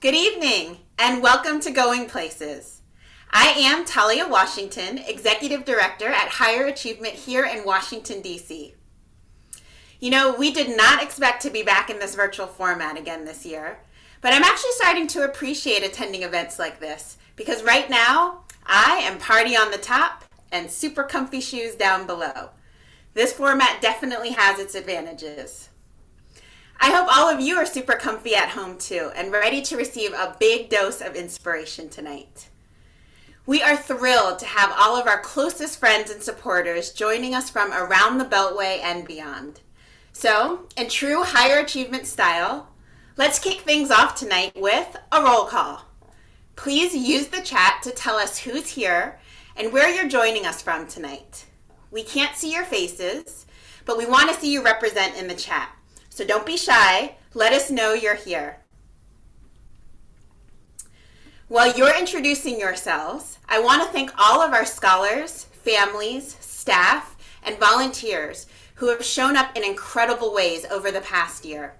Good evening and welcome to Going Places. I am Talia Washington, Executive Director at Higher Achievement here in Washington, D.C. You know, we did not expect to be back in this virtual format again this year, but I'm actually starting to appreciate attending events like this because right now I am party on the top and super comfy shoes down below. This format definitely has its advantages. I hope all of you are super comfy at home too and ready to receive a big dose of inspiration tonight. We are thrilled to have all of our closest friends and supporters joining us from around the Beltway and beyond. So, in true Higher Achievement style, let's kick things off tonight with a roll call. Please use the chat to tell us who's here and where you're joining us from tonight. We can't see your faces, but we want to see you represent in the chat. So don't be shy, let us know you're here. While you're introducing yourselves, I want to thank all of our scholars, families, staff, and volunteers who have shown up in incredible ways over the past year.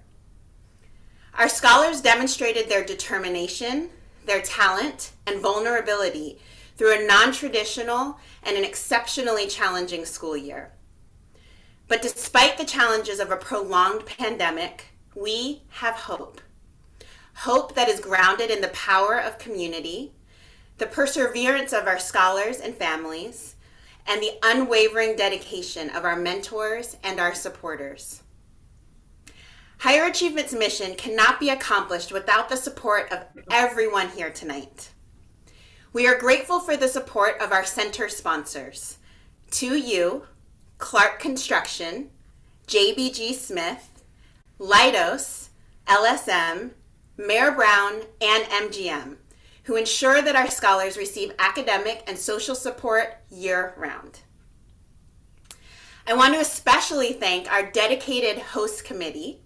Our scholars demonstrated their determination, their talent, and vulnerability through a non-traditional and an exceptionally challenging school year. But despite the challenges of a prolonged pandemic, we have hope. Hope that is grounded in the power of community, the perseverance of our scholars and families, and the unwavering dedication of our mentors and our supporters. Higher Achievement's mission cannot be accomplished without the support of everyone here tonight. We are grateful for the support of our center sponsors, 2U, Clark Construction, JBG Smith, Leidos, LSM, Mayor Brown, and MGM, who ensure that our scholars receive academic and social support year-round. I want to especially thank our dedicated host committee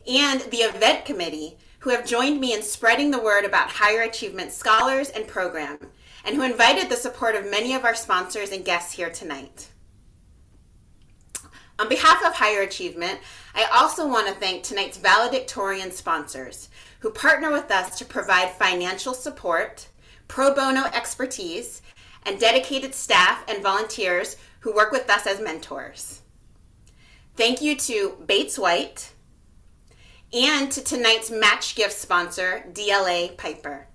and the event committee who have joined me in spreading the word about Higher Achievement scholars and program, and who invited the support of many of our sponsors and guests here tonight. On behalf of Higher Achievement, I also want to thank tonight's valedictorian sponsors who partner with us to provide financial support, pro bono expertise, and dedicated staff and volunteers who work with us as mentors. Thank you to Bates White and to tonight's match gift sponsor, DLA Piper.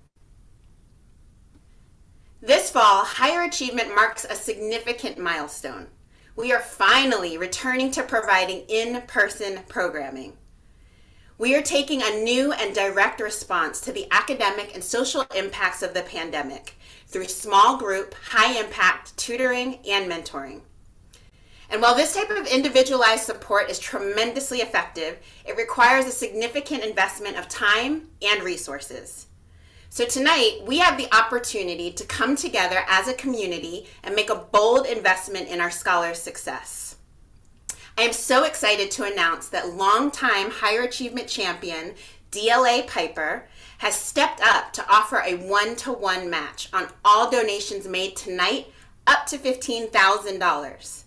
This fall, Higher Achievement marks a significant milestone. we are finally returning to providing in-person programming. We are taking a new and direct response to the academic and social impacts of the pandemic through small group, high-impact tutoring and mentoring. And while this type of individualized support is tremendously effective, it requires a significant investment of time and resources. So tonight, we have the opportunity to come together as a community and make a bold investment in our scholars' success. I am so excited to announce that longtime higher achievement champion DLA Piper has stepped up to offer a one-to-one match on all donations made tonight up to $15,000.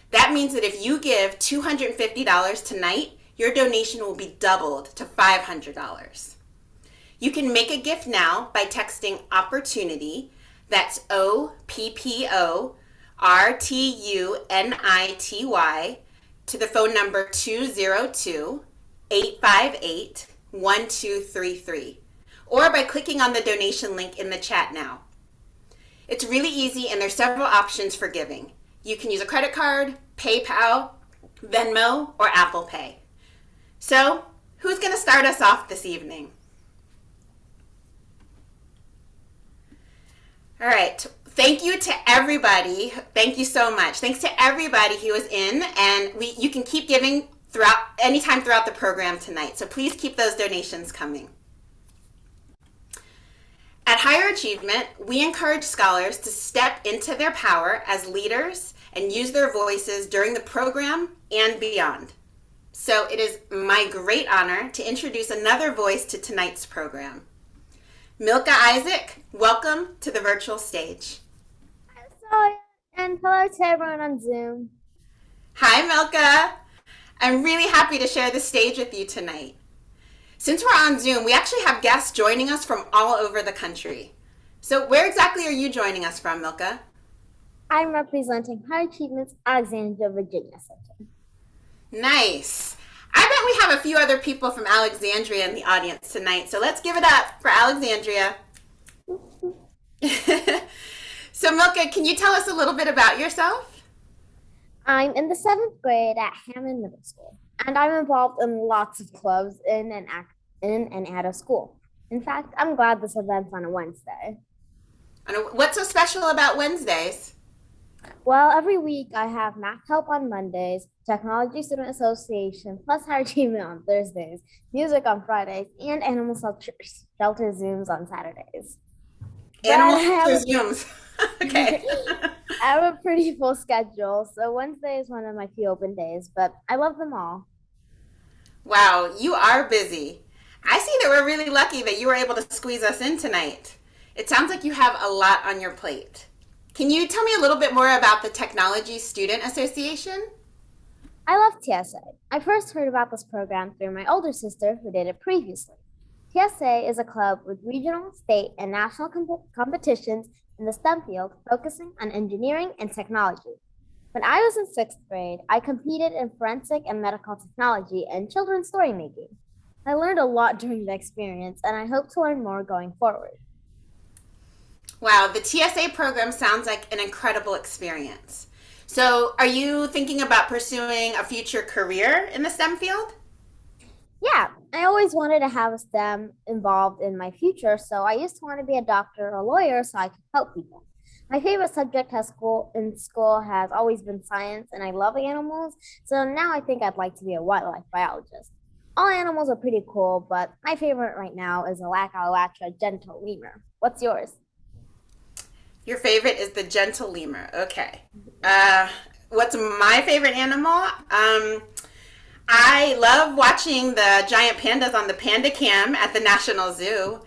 That means that if you give $250 tonight, your donation will be doubled to $500. You can make a gift now by texting OPPORTUNITY, that's OPPORTUNITY, to the phone number 202-858-1233, or by clicking on the donation link in the chat now. It's really easy and there's several options for giving. You can use a credit card, PayPal, Venmo, or Apple Pay. So, who's going to start us off this evening? All right. Thank you to everybody. Thank you so much. Thanks to everybody who was in, and you can keep giving anytime throughout the program tonight. So please keep those donations coming. At Higher Achievement, we encourage scholars to step into their power as leaders and use their voices during the program and beyond. So it is my great honor to introduce another voice to tonight's program. Milka Isaac, welcome to the virtual stage. Hi, and hello to everyone on Zoom. Hi, Milka. I'm really happy to share the stage with you tonight. Since we're on Zoom, we actually have guests joining us from all over the country. So where exactly are you joining us from, Milka? I'm representing High Achievement's Alexandria, Virginia Center. Nice. I bet we have a few other people from Alexandria in the audience tonight, so let's give it up for Alexandria. So Milka, can you tell us a little bit about yourself? I'm in the 7th grade at Hammond Middle School, and I'm involved in lots of clubs in and out of school. In fact, I'm glad this event's on a Wednesday. What's so special about Wednesdays? Well, every week I have math help on Mondays, Technology Student Association, plus Higher Achievement on Thursdays, music on Fridays, and Animal Shelter Zooms on Saturdays. Animal Shelter Zooms. Okay. I have a pretty full schedule, so Wednesday is one of my few open days, but I love them all. Wow, you are busy. I see that we're really lucky that you were able to squeeze us in tonight. It sounds like you have a lot on your plate. Can you tell me a little bit more about the Technology Student Association? I love TSA. I first heard about this program through my older sister who did it previously. TSA is a club with regional, state, and national competitions in the STEM field focusing on engineering and technology. When I was in 6th grade, I competed in forensic and medical technology and children's story making. I learned a lot during the experience, and I hope to learn more going forward. Wow, the TSA program sounds like an incredible experience. So are you thinking about pursuing a future career in the STEM field? Yeah, I always wanted to have STEM involved in my future, so I used to want to be a doctor or a lawyer so I could help people. My favorite subject in school has always been science, and I love animals, so now I think I'd like to be a wildlife biologist. All animals are pretty cool, but my favorite right now is a Lac-Alatra gentle lemur. What's yours? Your favorite is the gentle lemur. Okay. What's my favorite animal? I love watching the giant pandas on the Panda Cam at the National Zoo.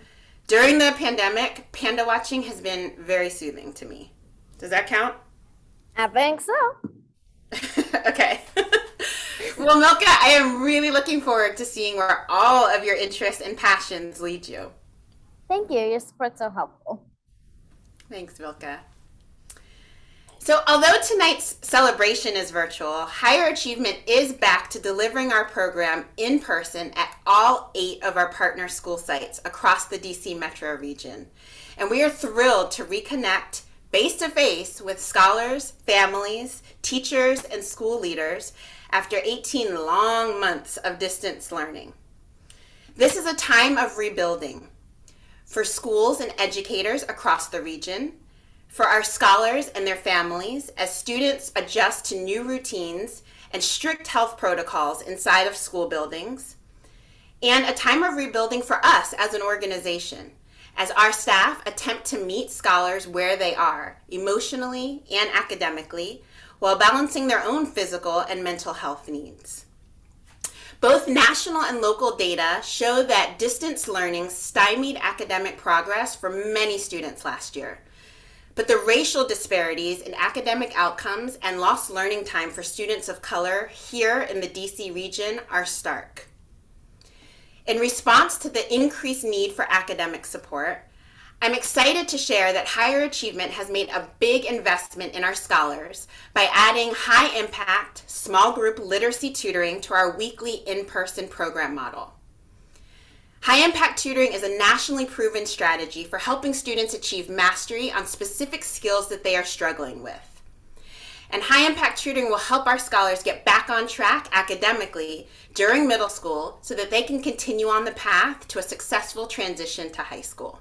During the pandemic, panda watching has been very soothing to me. Does that count? I think so. Okay. Well, Milka, I am really looking forward to seeing where all of your interests and passions lead you. Thank you. Your support's so helpful. Thanks, Milka. So although tonight's celebration is virtual, Higher Achievement is back to delivering our program in person at all 8 of our partner school sites across the DC metro region. And we are thrilled to reconnect, face to face with scholars, families, teachers, and school leaders after 18 long months of distance learning. This is a time of rebuilding for schools and educators across the region, for our scholars and their families as students adjust to new routines and strict health protocols inside of school buildings, and a time of rebuilding for us as an organization, as our staff attempt to meet scholars where they are, emotionally and academically, while balancing their own physical and mental health needs. Both national and local data show that distance learning stymied academic progress for many students last year. But the racial disparities in academic outcomes and lost learning time for students of color here in the DC region are stark. In response to the increased need for academic support, I'm excited to share that Higher Achievement has made a big investment in our scholars by adding high-impact, small group literacy tutoring to our weekly in-person program model. High-impact tutoring is a nationally proven strategy for helping students achieve mastery on specific skills that they are struggling with. And high-impact tutoring will help our scholars get back on track academically during middle school so that they can continue on the path to a successful transition to high school.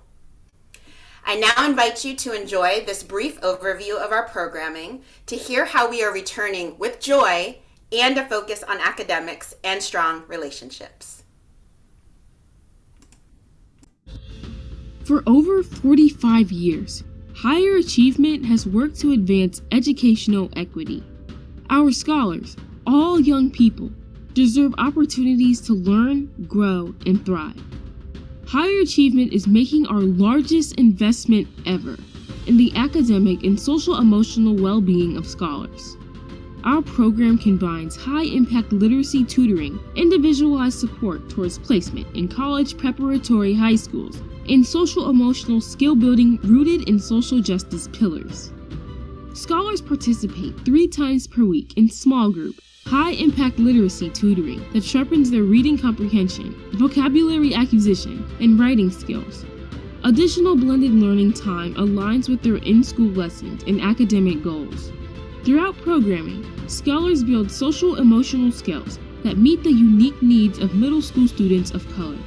I now invite you to enjoy this brief overview of our programming to hear how we are returning with joy and a focus on academics and strong relationships. For over 45 years, Higher Achievement has worked to advance educational equity. Our scholars, all young people, deserve opportunities to learn, grow, and thrive. Higher Achievement is making our largest investment ever in the academic and social-emotional well-being of scholars. Our program combines high-impact literacy tutoring, individualized support towards placement in college preparatory high schools, and social-emotional skill building rooted in social justice pillars. Scholars participate 3 times per week in small group, high-impact literacy tutoring that sharpens their reading comprehension, vocabulary acquisition, and writing skills. Additional blended learning time aligns with their in-school lessons and academic goals. Throughout programming, scholars build social-emotional skills that meet the unique needs of middle school students of color.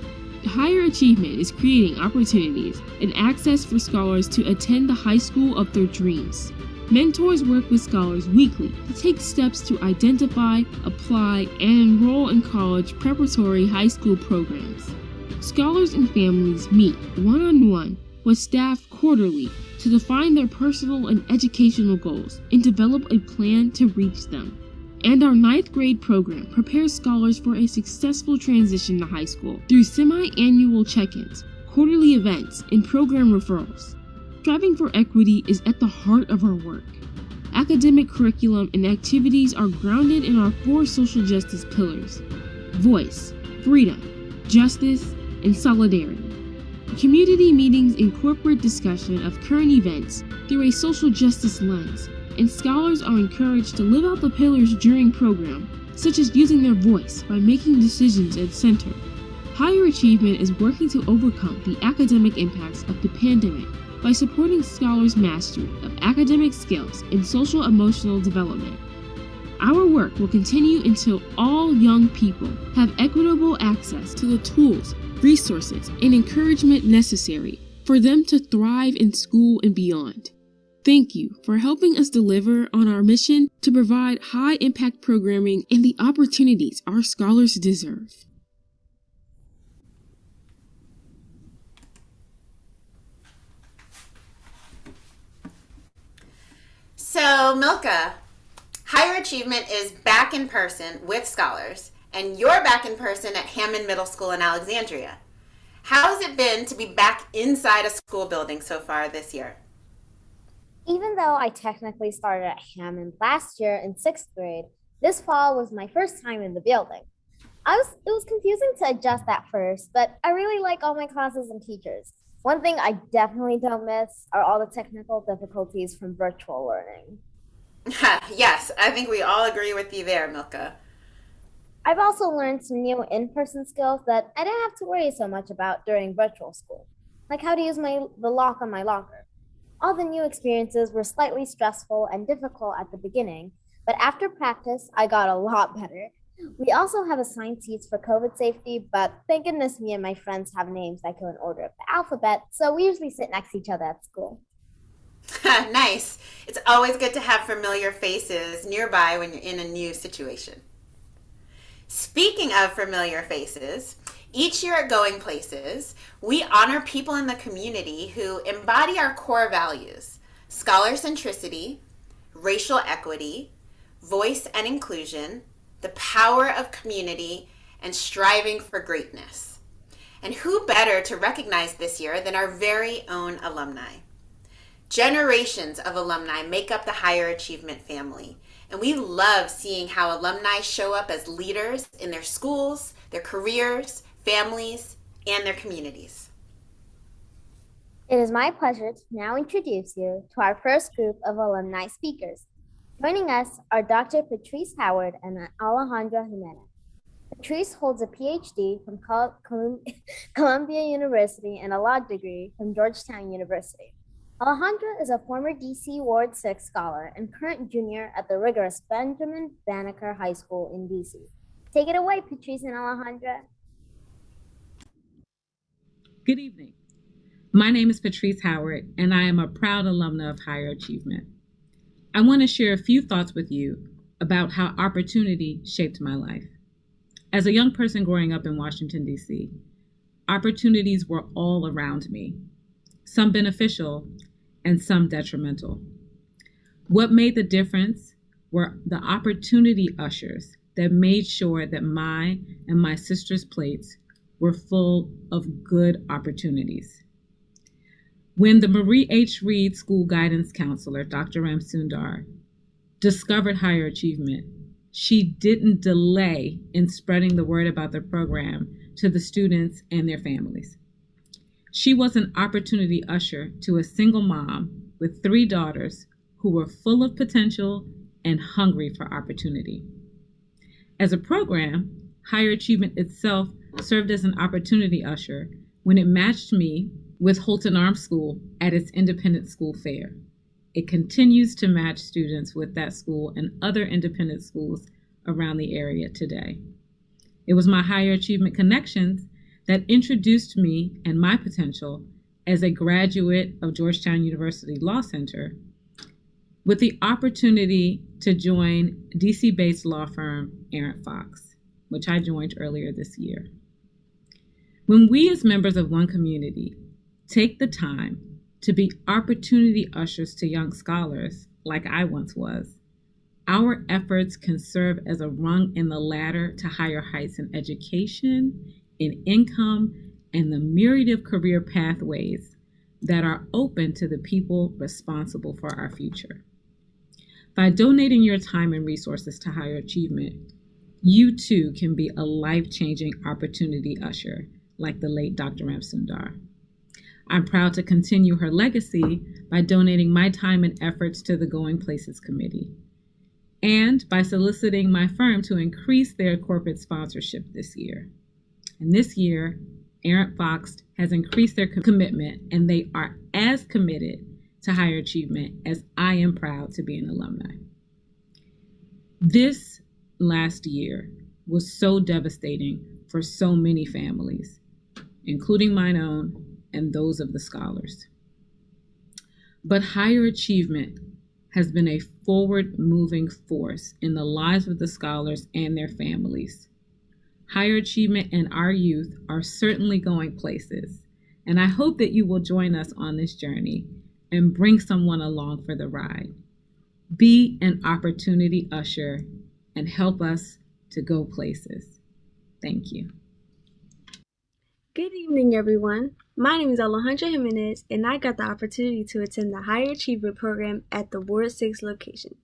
Higher Achievement is creating opportunities and access for scholars to attend the high school of their dreams. Mentors work with scholars weekly to take steps to identify, apply, and enroll in college preparatory high school programs. Scholars and families meet one-on-one with staff quarterly to define their personal and educational goals and develop a plan to reach them. And our 9th grade program prepares scholars for a successful transition to high school through semi-annual check-ins, quarterly events, and program referrals. Striving for equity is at the heart of our work. Academic curriculum and activities are grounded in our 4 social justice pillars: voice, freedom, justice, and solidarity. Community meetings incorporate discussion of current events through a social justice lens, and scholars are encouraged to live out the pillars during program, such as using their voice by making decisions at center. Higher Achievement is working to overcome the academic impacts of the pandemic by supporting scholars' mastery of academic skills and social-emotional development. Our work will continue until all young people have equitable access to the tools, resources, and encouragement necessary for them to thrive in school and beyond. Thank you for helping us deliver on our mission to provide high-impact programming and the opportunities our scholars deserve. So, Milka, Higher Achievement is back in person with scholars, and you're back in person at Hammond Middle School in Alexandria. How has it been to be back inside a school building so far this year? Even though I technically started at Hammond last year in 6th grade, this fall was my first time in the building. It was confusing to adjust at first, but I really like all my classes and teachers. One thing I definitely don't miss are all the technical difficulties from virtual learning. Yes, I think we all agree with you there, Milka. I've also learned some new in-person skills that I didn't have to worry so much about during virtual school, like how to use the lock on my locker. All the new experiences were slightly stressful and difficult at the beginning, but after practice, I got a lot better. We also have assigned seats for COVID safety, but thank goodness me and my friends have names that go in order of the alphabet, so we usually sit next to each other at school. Nice. It's always good to have familiar faces nearby when you're in a new situation. Speaking of familiar faces, each year at Going Places, we honor people in the community who embody our core values: scholar centricity, racial equity, voice and inclusion, the power of community, and striving for greatness. And who better to recognize this year than our very own alumni? Generations of alumni make up the higher achievement family, and we love seeing how alumni show up as leaders in their schools, their careers, families, and their communities. It is my pleasure to now introduce you to our first group of alumni speakers. Joining us are Dr. Patrice Howard and Alejandra Jimenez. Patrice holds a PhD from Columbia University and a law degree from Georgetown University. Alejandra is a former DC Ward 6 scholar and current junior at the rigorous Benjamin Banneker High School in DC. Take it away, Patrice and Alejandra. Good evening. My name is Patrice Howard, and I am a proud alumna of Higher Achievement. I want to share a few thoughts with you about how opportunity shaped my life. As a young person growing up in Washington, D.C., opportunities were all around me, some beneficial and some detrimental. What made the difference were the opportunity ushers that made sure that my and my sister's plates were full of good opportunities. When the Marie H. Reed School Guidance Counselor, Dr. Ram Sundar, discovered Higher Achievement, she didn't delay in spreading the word about the program to the students and their families. She was an opportunity usher to a single mom with 3 daughters who were full of potential and hungry for opportunity. As a program, Higher Achievement itself served as an opportunity usher when it matched me with Holton Arms School at its independent school fair. It continues to match students with that school and other independent schools around the area today. It was my Higher Achievement connections that introduced me and my potential as a graduate of Georgetown University Law Center with the opportunity to join DC-based law firm Arent Fox, which I joined earlier this year. When we as members of one community take the time to be opportunity ushers to young scholars, like I once was, our efforts can serve as a rung in the ladder to higher heights in education, in income, and the myriad of career pathways that are open to the people responsible for our future. By donating your time and resources to Higher Achievement, you too can be a life-changing opportunity usher like the late Dr. Ram Sundar. I'm proud to continue her legacy by donating my time and efforts to the Going Places Committee, and by soliciting my firm to increase their corporate sponsorship this year. And this year, Arent Fox has increased their commitment, and they are as committed to Higher Achievement as I am proud to be an alumni. This last year was so devastating for so many families, including mine own and those of the scholars. But Higher Achievement has been a forward-moving force in the lives of the scholars and their families. Higher Achievement and our youth are certainly going places, and I hope that you will join us on this journey and bring someone along for the ride. Be an opportunity usher and help us to go places. Thank you. Good evening, everyone. My name is Alejandra Jimenez, and I got the opportunity to attend the Higher Achievement program at the Ward 6 location.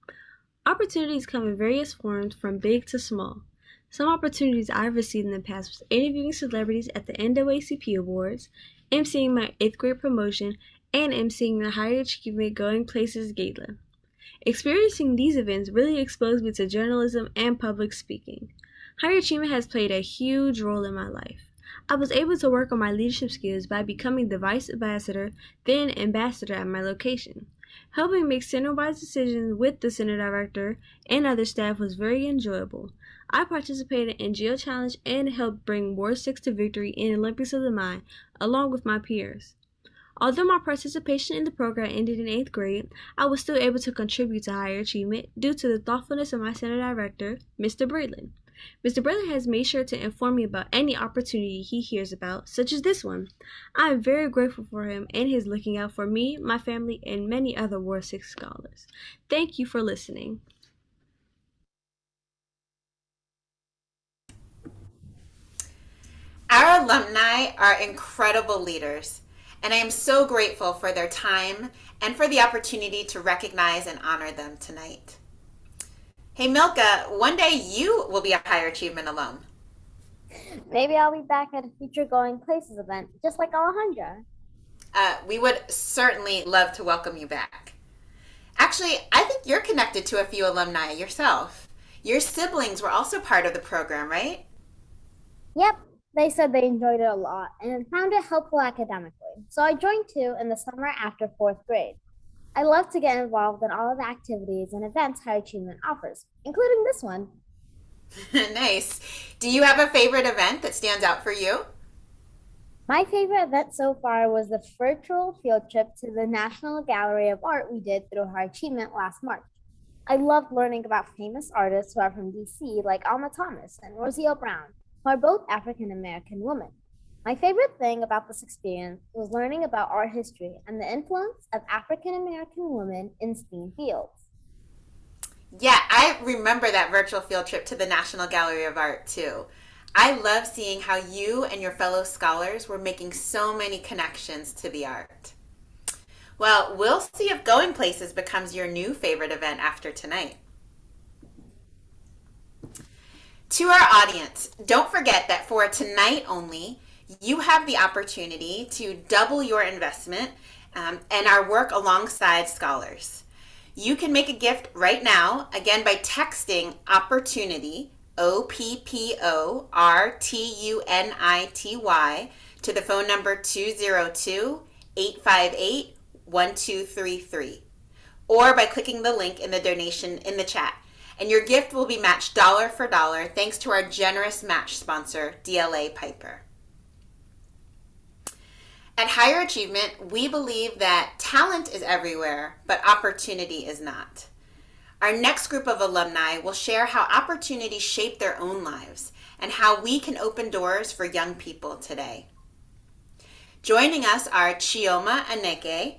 Opportunities come in various forms, from big to small. Some opportunities I've received in the past was interviewing celebrities at the NAACP Awards, emceeing my 8th grade promotion, and emceeing the Higher Achievement Going Places Gala. Experiencing these events really exposed me to journalism and public speaking. Higher Achievement has played a huge role in my life. I was able to work on my leadership skills by becoming the vice ambassador, then ambassador at my location. Helping make center-wide decisions with the center director and other staff was very enjoyable. I participated in Geo Challenge and helped bring Ward 6 to victory in Olympics of the Mind, along with my peers. Although my participation in the program ended in 8th grade, I was still able to contribute to higher achievement due to the thoughtfulness of my center director, Mr. Braylon. Mr. Braylon has made sure to inform me about any opportunity he hears about, such as this one. I am very grateful for him and his looking out for me, my family, and many other Ward 6 scholars. Thank you for listening. Our alumni are incredible leaders, and I am so grateful for their time and for the opportunity to recognize and honor them tonight. Hey Milka, one day you will be a Higher Achievement alum. Maybe I'll be back at a future Going Places event, just like Alejandra. We would certainly love to welcome you back. Actually, I think you're connected to a few alumni yourself. Your siblings were also part of the program, right? Yep, they said they enjoyed it a lot and found it helpful academically. So I joined too in the summer after 4th grade. I love to get involved in all of the activities and events High Achievement offers, including this one. Nice. Do you have a favorite event that stands out for you? My favorite event so far was the virtual field trip to the National Gallery of Art we did through High Achievement last March. I loved learning about famous artists who are from DC like Alma Thomas and Rosie O'Brown, who are both African American women. My favorite thing about this experience was learning about art history and the influence of African American women in STEAM fields. Yeah, I remember that virtual field trip to the National Gallery of Art too. I love seeing how you and your fellow scholars were making so many connections to the art. Well, we'll see if Going Places becomes your new favorite event after tonight. To our audience, don't forget that for tonight only, you have the opportunity to double your investment and our work alongside scholars. You can make a gift right now, again by texting OPPORTUNITY, OPPORTUNITY, to the phone number 202-858-1233, or by clicking the link in the donation in the chat. And your gift will be matched dollar for dollar thanks to our generous match sponsor, DLA Piper. At Higher Achievement, we believe that talent is everywhere, but opportunity is not. Our next group of alumni will share how opportunities shape their own lives and how we can open doors for young people today. Joining us are Chioma Aneke,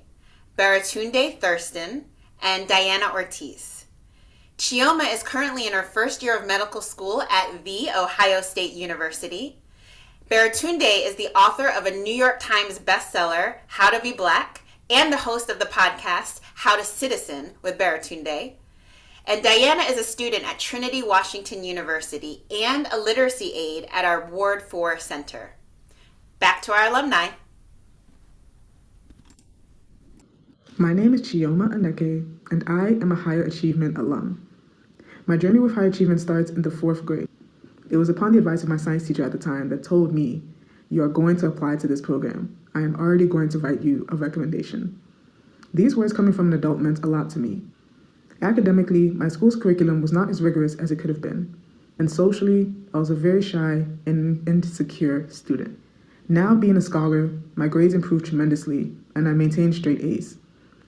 Baratunde Thurston, and Diana Ortiz. Chioma is currently in her first year of medical school at The Ohio State University. Baratunde is the author of a New York Times bestseller, How to Be Black, and the host of the podcast, How to Citizen with Baratunde. And Diana is a student at Trinity Washington University and a literacy aide at our Ward 4 Center. Back to our alumni. My name is Chioma Aneke, and I am a Higher Achievement alum. My journey with Higher Achievement starts in the 4th grade. It was upon the advice of my science teacher at the time that told me, "You are going to apply to this program. I am already going to write you a recommendation." These words coming from an adult meant a lot to me. Academically, my school's curriculum was not as rigorous as it could have been. And socially, I was a very shy and insecure student. Now, being a scholar, my grades improved tremendously, and I maintained straight A's.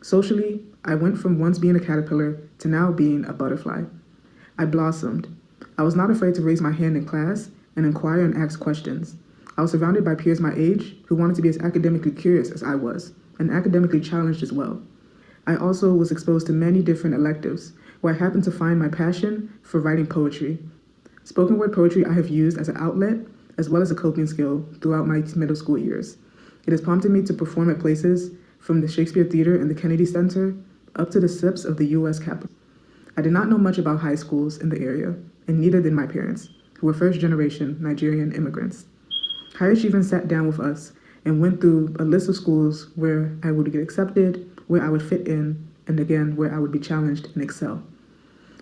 Socially, I went from once being a caterpillar to now being a butterfly. I blossomed. I was not afraid to raise my hand in class and inquire and ask questions. I was surrounded by peers my age who wanted to be as academically curious as I was, and academically challenged as well. I also was exposed to many different electives, where I happened to find my passion for writing poetry. Spoken word poetry I have used as an outlet, as well as a coping skill throughout my middle school years. It has prompted me to perform at places from the Shakespeare Theater and the Kennedy Center up to the steps of the U.S. Capitol. I did not know much about high schools in the area, and neither did my parents, who were first-generation Nigerian immigrants. Higher Achievement sat down with us and went through a list of schools where I would get accepted, where I would fit in, and again, where I would be challenged and excel.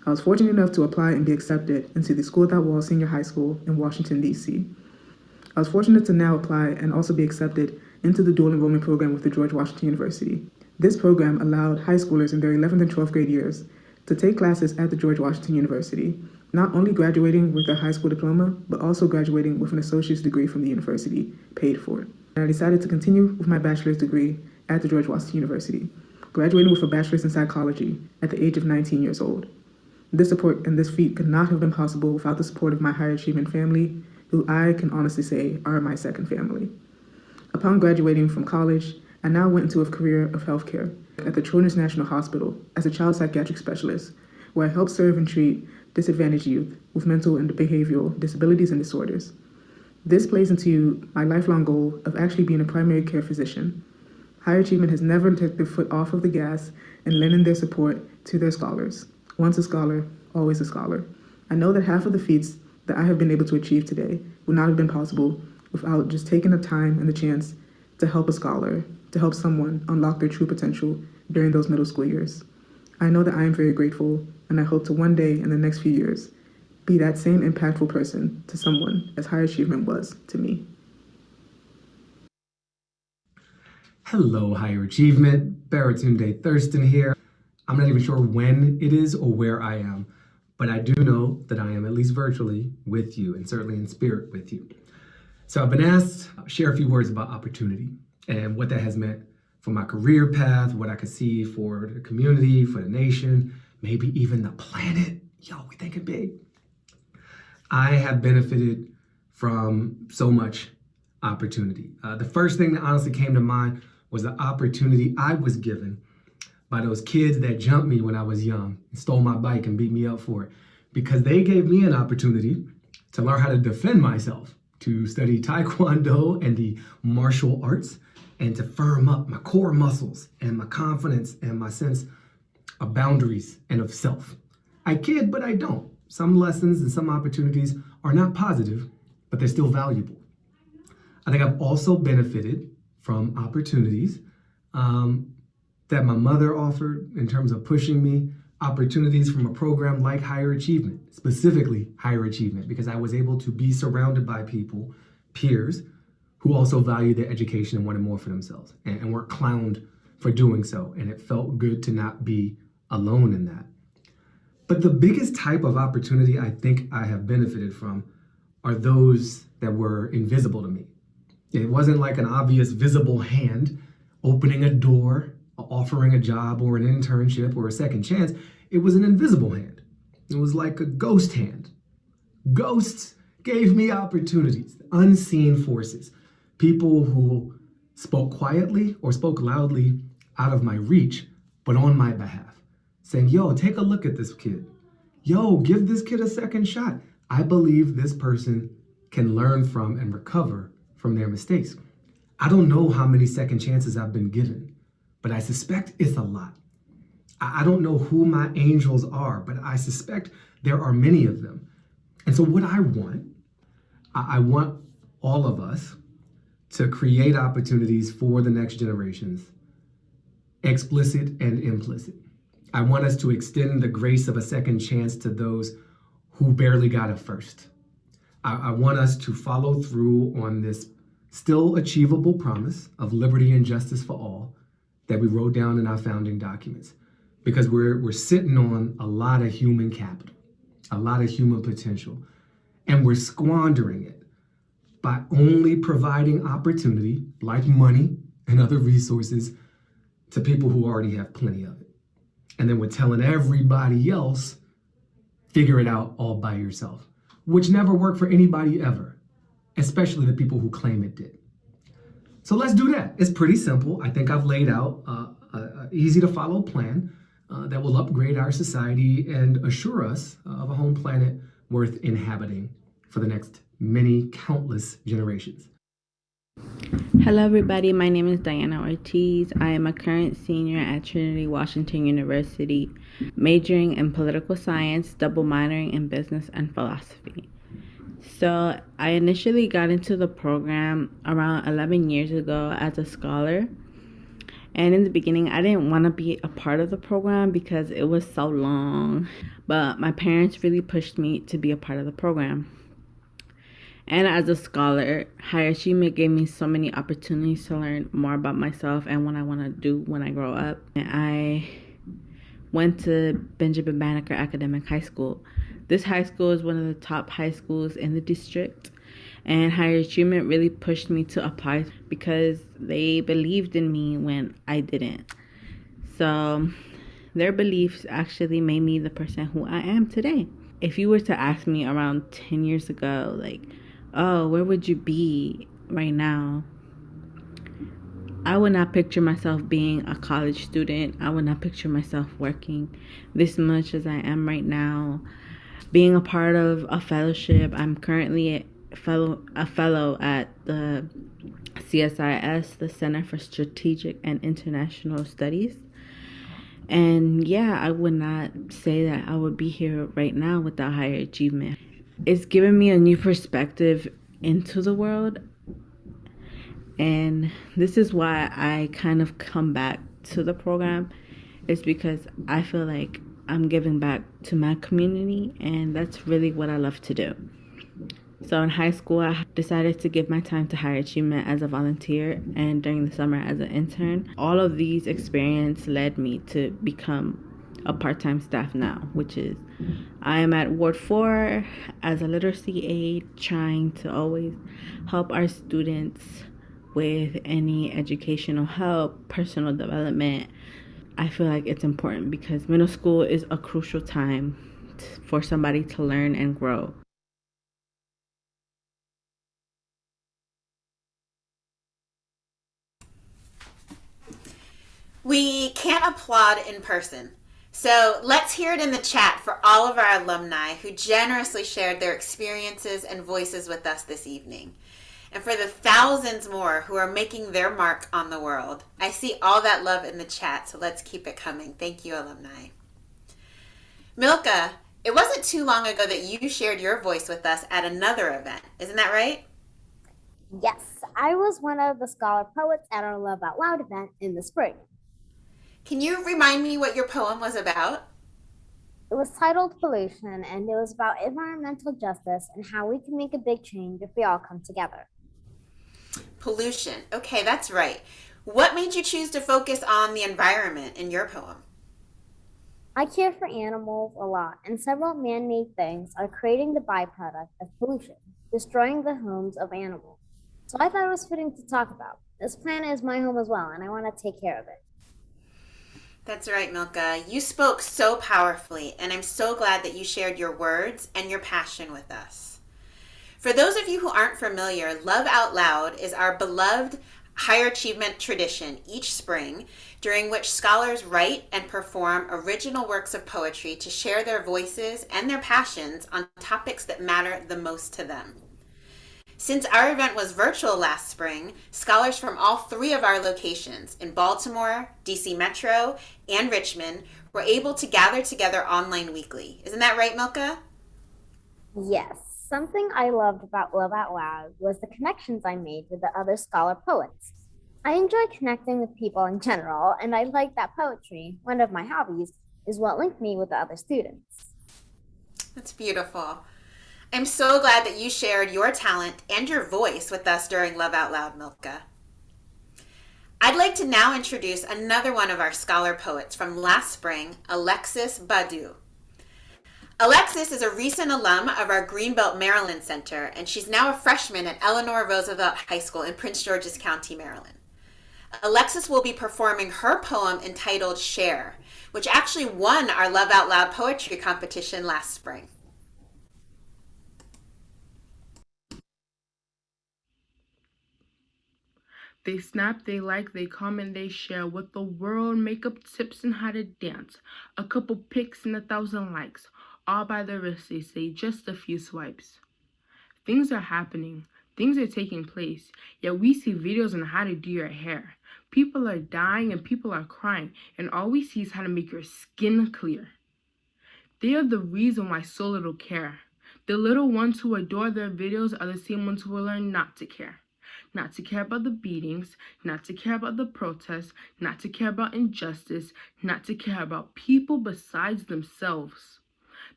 I was fortunate enough to apply and be accepted into the School Without Walls Senior High School in Washington, D.C. I was fortunate to now apply and also be accepted into the dual enrollment program with the George Washington University. This program allowed high schoolers in their 11th and 12th grade years to take classes at the George Washington University, not only graduating with their high school diploma, but also graduating with an associate's degree from the university, paid for. And I decided to continue with my bachelor's degree at the George Washington University, graduating with a bachelor's in psychology at the age of 19 years old. This support and this feat could not have been possible without the support of my higher achievement family, who I can honestly say are my second family. Upon graduating from college, I now went into a career of healthcare at the Children's National Hospital as a child psychiatric specialist, where I help serve and treat disadvantaged youth with mental and behavioral disabilities and disorders. This plays into my lifelong goal of actually being a primary care physician. Higher Achievement has never taken their foot off of the gas and lending their support to their scholars. Once a scholar, always a scholar. I know that half of the feats that I have been able to achieve today would not have been possible without just taking the time and the chance to help a scholar, to help someone unlock their true potential during those middle school years. I know that I am very grateful, and I hope to one day in the next few years be that same impactful person to someone as Higher Achievement was to me. Hello, Higher Achievement. Baratunde Thurston here. I'm not even sure when it is or where I am, but I do know that I am at least virtually with you and certainly in spirit with you. So I've been asked to share a few words about opportunity and what that has meant for my career path, what I could see for the community, for the nation, maybe even the planet. Yo, we thinking big. I have benefited from so much opportunity. The first thing that honestly came to mind was the opportunity I was given by those kids that jumped me when I was young and stole my bike and beat me up for it, because they gave me an opportunity to learn how to defend myself, to study Taekwondo and the martial arts, and to firm up my core muscles and my confidence and my sense of boundaries and of self. I kid, but I don't. Some lessons and some opportunities are not positive, but they're still valuable. I think I've also benefited from opportunities that my mother offered in terms of pushing me, opportunities from a program like Higher Achievement, specifically Higher Achievement, because I was able to be surrounded by people, peers, who also valued their education and wanted more for themselves and weren't clowned for doing so. And it felt good to not be alone in that. But the biggest type of opportunity I think I have benefited from are those that were invisible to me. It wasn't like an obvious visible hand opening a door, offering a job or an internship or a second chance. It was an invisible hand. It was like a ghost hand. Ghosts gave me opportunities, unseen forces, people who spoke quietly or spoke loudly out of my reach, but on my behalf, saying, yo, take a look at this kid. Yo, give this kid a second shot. I believe this person can learn from and recover from their mistakes. I don't know how many second chances I've been given, but I suspect it's a lot. I don't know who my angels are, but I suspect there are many of them. And so what I want all of us to create opportunities for the next generations, explicit and implicit. I want us to extend the grace of a second chance to those who barely got it first. I want us to follow through on this still achievable promise of liberty and justice for all that we wrote down in our founding documents, because we're sitting on a lot of human capital, a lot of human potential, and we're squandering it by only providing opportunity, like money and other resources, to people who already have plenty of it. And then we're telling everybody else, figure it out all by yourself, which never worked for anybody ever, especially the people who claim it did. So let's do that. It's pretty simple. I think I've laid out an easy to follow plan that will upgrade our society and assure us of a home planet worth inhabiting for the next many countless generations. Hello everybody, my name is Diana Ortiz. I am a current senior at Trinity Washington University, majoring in political science, double minoring in business and philosophy. So I initially got into the program around 11 years ago as a scholar. And in the beginning, I didn't want to be a part of the program because it was so long. But my parents really pushed me to be a part of the program. And as a scholar, higher achievement gave me so many opportunities to learn more about myself and what I want to do when I grow up. And I went to Benjamin Banneker Academic High School. This high school is one of the top high schools in the district, and higher achievement really pushed me to apply because they believed in me when I didn't. So their beliefs actually made me the person who I am today. If you were to ask me around 10 years ago, like, oh, where would you be right now? I would not picture myself being a college student. I would not picture myself working this much as I am right now. Being a part of a fellowship. I'm currently a fellow at the CSIS, the Center for Strategic and International Studies. And yeah, I would not say that I would be here right now without higher achievement. It's given me a new perspective into the world. And this is why I kind of come back to the program. It's because I feel like I'm giving back to my community, and that's really what I love to do. So in high school, I decided to give my time to higher achievement as a volunteer, and during the summer as an intern. All of these experiences led me to become a part-time staff now, which is I am at Ward 4 as a literacy aide, trying to always help our students with any educational help, personal development. I feel like it's important because middle school is a crucial time for somebody to learn and grow. We can't applaud in person. So let's hear it in the chat for all of our alumni who generously shared their experiences and voices with us this evening. And for the thousands more who are making their mark on the world. I see all that love in the chat, so let's keep it coming. Thank you, alumni. Milka, it wasn't too long ago that you shared your voice with us at another event. Isn't that right? Yes, I was one of the scholar poets at our Love Out Loud event in the spring. Can you remind me what your poem was about? It was titled Pollution, and it was about environmental justice and how we can make a big change if we all come together. Pollution. Okay, that's right. What made you choose to focus on the environment in your poem? I care for animals a lot, and several man-made things are creating the byproduct of pollution, destroying the homes of animals. So I thought it was fitting to talk about. This planet is my home as well, and I want to take care of it. That's right, Milka. You spoke so powerfully, and I'm so glad that you shared your words and your passion with us. For those of you who aren't familiar, Love Out Loud is our beloved higher achievement tradition each spring, during which scholars write and perform original works of poetry to share their voices and their passions on topics that matter the most to them. Since our event was virtual last spring, scholars from all three of our locations in Baltimore, DC Metro, and Richmond were able to gather together online weekly. Isn't that right, Milka? Yes. Something I loved about Love Out Loud was the connections I made with the other scholar poets. I enjoy connecting with people in general, and I like that poetry, one of my hobbies, is what linked me with the other students. That's beautiful. I'm so glad that you shared your talent and your voice with us during Love Out Loud, Milka. I'd like to now introduce another one of our scholar poets from last spring, Alexis Badu. Alexis is a recent alum of our Greenbelt, Maryland Center, and she's now a freshman at Eleanor Roosevelt High School in Prince George's County, Maryland. Alexis will be performing her poem entitled Share, which actually won our Love Out Loud poetry competition last spring. They snap, they like, they comment, they share with the world, makeup tips and how to dance. A couple pics and 1,000 likes. All by the wrist, they say, just a few swipes. Things are happening. Things are taking place. Yet we see videos on how to do your hair. People are dying and people are crying. And all we see is how to make your skin clear. They are the reason why so little care. The little ones who adore their videos are the same ones who will learn not to care. Not to care about the beatings, not to care about the protests, not to care about injustice, not to care about people besides themselves.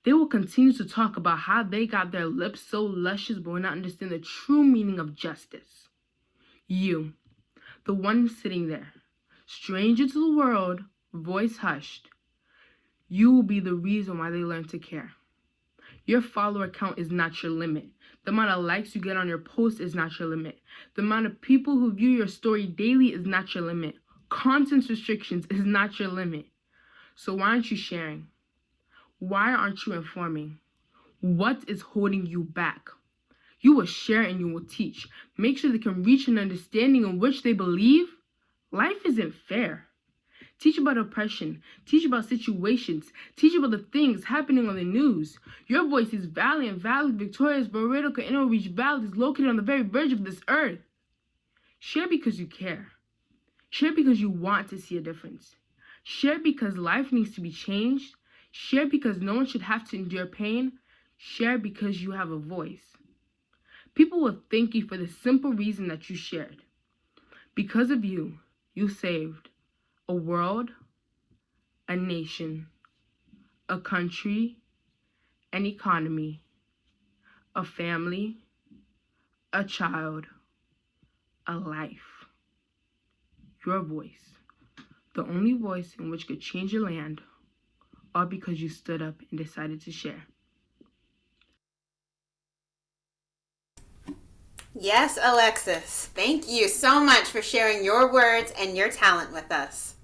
They will continue to talk about how they got their lips so luscious but will not understand the true meaning of justice. You, the one sitting there, stranger to the world, voice hushed, you will be the reason why they learn to care. Your follower count is not your limit. The amount of likes you get on your post is not your limit. The amount of people who view your story daily is not your limit. Content restrictions is not your limit. So why aren't you sharing? Why aren't you informing? What is holding you back? You will share and you will teach. Make sure they can reach an understanding in which they believe life isn't fair. Teach about oppression. Teach about situations. Teach about the things happening on the news. Your voice is valiant, victorious, veridical, inner reach valid is located on the very verge of this earth. Share because you care. Share because you want to see a difference. Share because life needs to be changed. Share because no one should have to endure pain. Share because you have a voice. People will thank you for the simple reason that you shared. Because of you, you saved a world, a nation, a country, an economy, a family, a child, a life. Your voice, the only voice in which could change your land, all because you stood up and decided to share. Yes, Alexis. Thank you so much for sharing your words and your talent with us.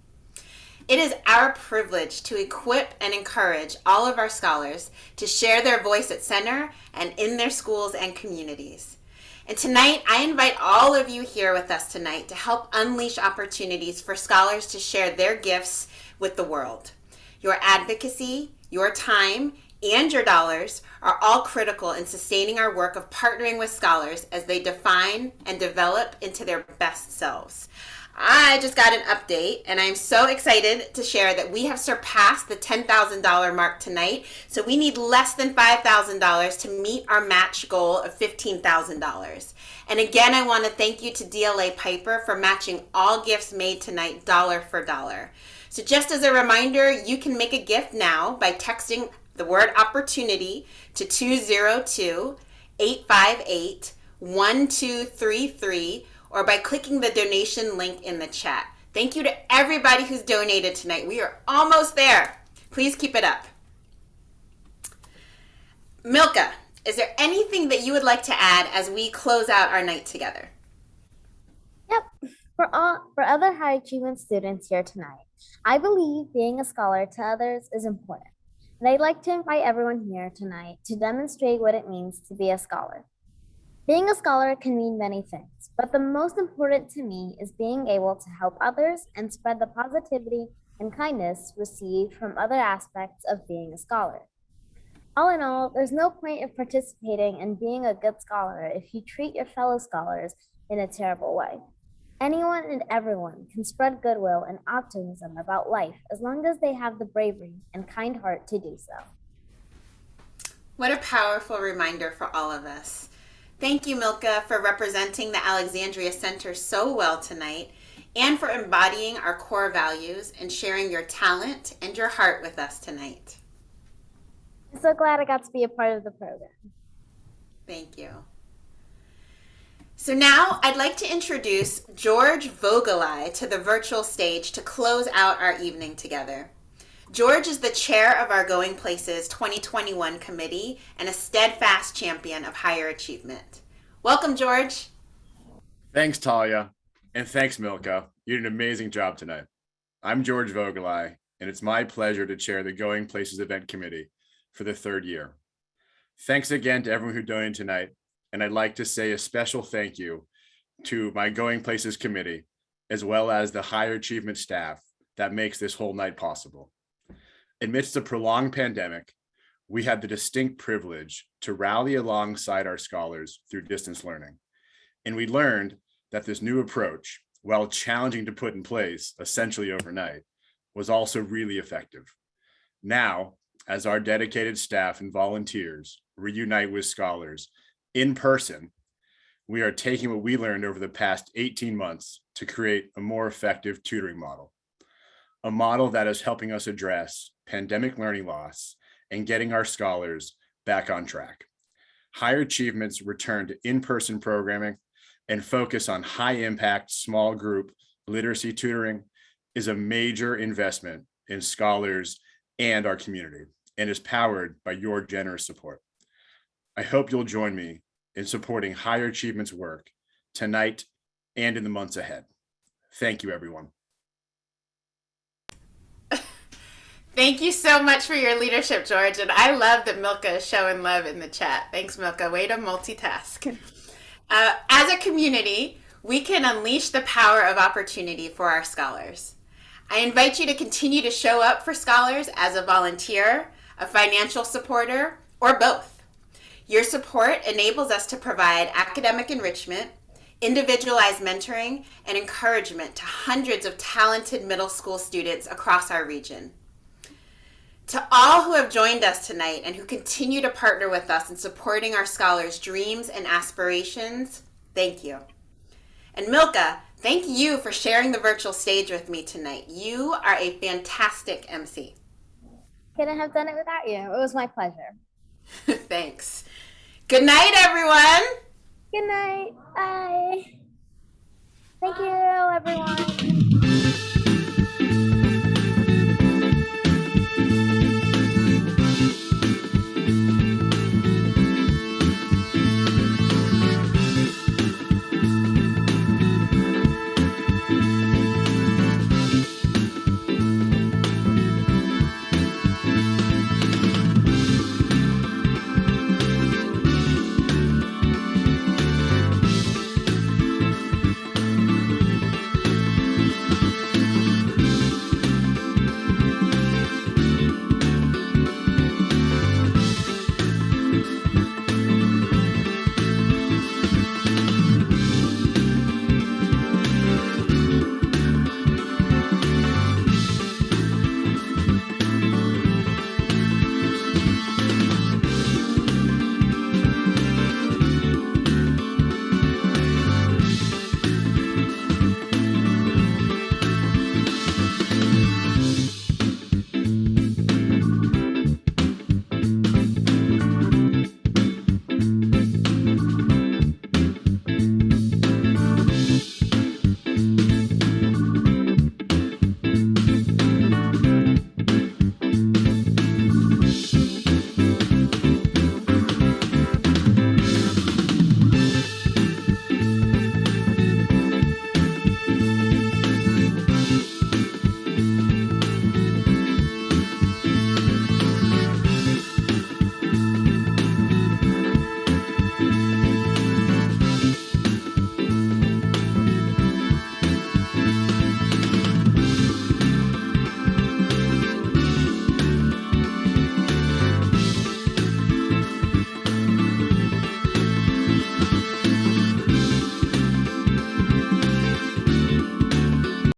It is our privilege to equip and encourage all of our scholars to share their voice at Center and in their schools and communities. And tonight, I invite all of you here with us tonight to help unleash opportunities for scholars to share their gifts with the world. Your advocacy, your time, and your dollars are all critical in sustaining our work of partnering with scholars as they define and develop into their best selves. I just got an update, and I'm so excited to share that we have surpassed the $10,000 mark tonight. So we need less than $5,000 to meet our match goal of $15,000. And again, I want to thank you to DLA Piper for matching all gifts made tonight dollar for dollar. So just as a reminder, you can make a gift now by texting the word opportunity to 202-858-1233 or by clicking the donation link in the chat. Thank you to everybody who's donated tonight. We are almost there. Please keep it up. Milka, is there anything that you would like to add as we close out our night together? Yep. For other high achievement students here tonight, I believe being a scholar to others is important. And I'd like to invite everyone here tonight to demonstrate what it means to be a scholar. Being a scholar can mean many things, but the most important to me is being able to help others and spread the positivity and kindness received from other aspects of being a scholar. All in all, there's no point of participating in being a good scholar if you treat your fellow scholars in a terrible way. Anyone and everyone can spread goodwill and optimism about life as long as they have the bravery and kind heart to do so. What a powerful reminder for all of us. Thank you, Milka, for representing the Alexandria Center so well tonight and for embodying our core values and sharing your talent and your heart with us tonight. I'm so glad I got to be a part of the program. Thank you. So now I'd like to introduce George Vogelai to the virtual stage to close out our evening together. George is the chair of our Going Places 2021 committee and a steadfast champion of higher achievement. Welcome, George. Thanks, Talia, and thanks, Milka. You did an amazing job tonight. I'm George Vogelai, and it's my pleasure to chair the Going Places event committee for the third year. Thanks again to everyone who donated tonight, and I'd like to say a special thank you to my Going Places committee, as well as the higher achievement staff that makes this whole night possible. Amidst a prolonged pandemic, we had the distinct privilege to rally alongside our scholars through distance learning. And we learned that this new approach, while challenging to put in place essentially overnight, was also really effective. Now, as our dedicated staff and volunteers reunite with scholars in person, we are taking what we learned over the past 18 months to create a more effective tutoring model, a model that is helping us address pandemic learning loss and getting our scholars back on track. Higher Achievement's return to in-person programming and focus on high-impact small group literacy tutoring is a major investment in scholars and our community and is powered by your generous support. I hope you'll join me in supporting Higher Achievement's work tonight and in the months ahead. Thank you, everyone. Thank you so much for your leadership, George. And I love that Milka is showing love in the chat. Thanks, Milka. Way to multitask. As a community, we can unleash the power of opportunity for our scholars. I invite you to continue to show up for scholars as a volunteer, a financial supporter, or both. Your support enables us to provide academic enrichment, individualized mentoring, and encouragement to hundreds of talented middle school students across our region. To all who have joined us tonight and who continue to partner with us in supporting our scholars' dreams and aspirations, thank you. And Milka, thank you for sharing the virtual stage with me tonight. You are a fantastic MC. Couldn't have done it without you. It was my pleasure. Thanks. Good night, everyone. Good night. Bye. Thank you, everyone.